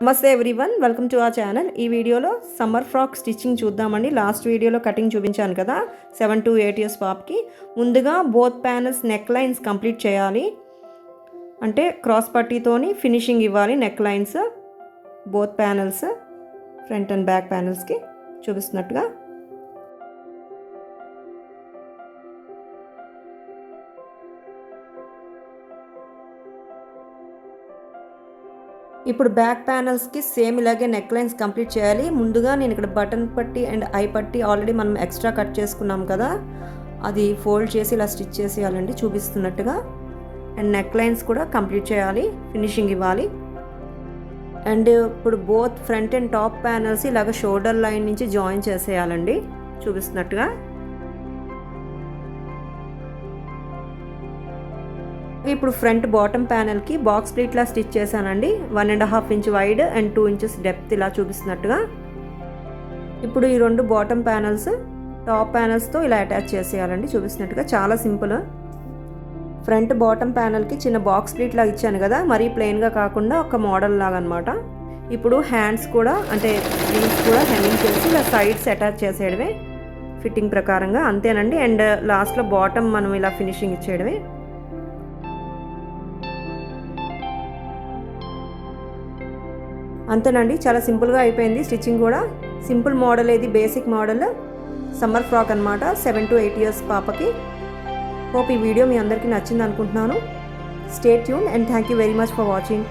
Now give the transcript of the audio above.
నమస్తే everyone, welcome to our channel. ఈ వీడియోలో సమ్మర్ ఫ్రాక్ స్టిచ్చింగ్ చూద్దామండి. లాస్ట్ వీడియోలో కటింగ్ చూపించాను కదా 7 to 8 years పాప్కి. ముందుగా both panels neck lines complete చేయాలి. అంటే క్రాస్ పట్టీతోని ఫినిషింగ్ ఇవ్వాలి. Neck lines both panels front and back ప్యానల్స్కి చూపిస్తున్నట్టుగా. ఇప్పుడు బ్యాక్ ప్యానల్స్కి సేమ్ ఇలాగే నెక్ లైన్స్ కంప్లీట్ చేయాలి. ముందుగా నేను ఇక్కడ బటన్ పట్టి అండ్ ఐ పట్టి ఆల్రెడీ మనం ఎక్స్ట్రా కట్ చేసుకున్నాం కదా, అది ఫోల్డ్ చేసి ఇలా స్టిచ్ చేసేయాలండి చూపిస్తున్నట్టుగా. అండ్ నెక్ లైన్స్ కూడా కంప్లీట్ చేయాలి, ఫినిషింగ్ ఇవ్వాలి. అండ్ ఇప్పుడు both front and top panels ఇలాగ షోల్డర్ లైన్ నుంచి జాయిన్ చేసేయాలండి చూపిస్తున్నట్టుగా. ఇప్పుడు ఫ్రంట్ బాటమ్ ప్యానల్కి బాక్స్ ప్లీట్లా స్టిచ్ చేశానండి. 1.5 inch wide and 2 inches depth ఇలా చూపిస్తున్నట్టుగా. ఇప్పుడు ఈ రెండు బాటమ్ ప్యానల్స్ టాప్ ప్యానల్స్తో ఇలా అటాచ్ చేసేయాలండి చూపిస్తున్నట్టుగా. చాలా సింపుల్. ఫ్రంట్ బాటమ్ ప్యానల్కి చిన్న బాక్స్ ప్లీట్ లాగా ఇచ్చాను కదా, మరీ ప్లెయిన్గా కాకుండా ఒక మోడల్ లాగా అనమాట. ఇప్పుడు హ్యాండ్స్ కూడా అంటే స్లీవ్స్ కూడా హెమ్మింగ్ చేసి ఇలా సైడ్స్ అటాచ్ చేసేయడమే ఫిట్టింగ్ ప్రకారంగా, అంతేనండి. అండ్ లాస్ట్లో బాటమ్ మనం ఇలా ఫినిషింగ్ ఇచ్చేయడమే. అంతేనండి, చాలా సింపుల్గా అయిపోయింది స్టిచ్చింగ్ కూడా. సింపుల్ మోడల్, ఇది బేసిక్ మోడల్ సమ్మర్ ఫ్రాక్ అనమాట 7 to 8 years పాపకి. హోప్ ఈ వీడియో మీ అందరికీ నచ్చింది అనుకుంటున్నాను. Stay tune and thank you very much for watching.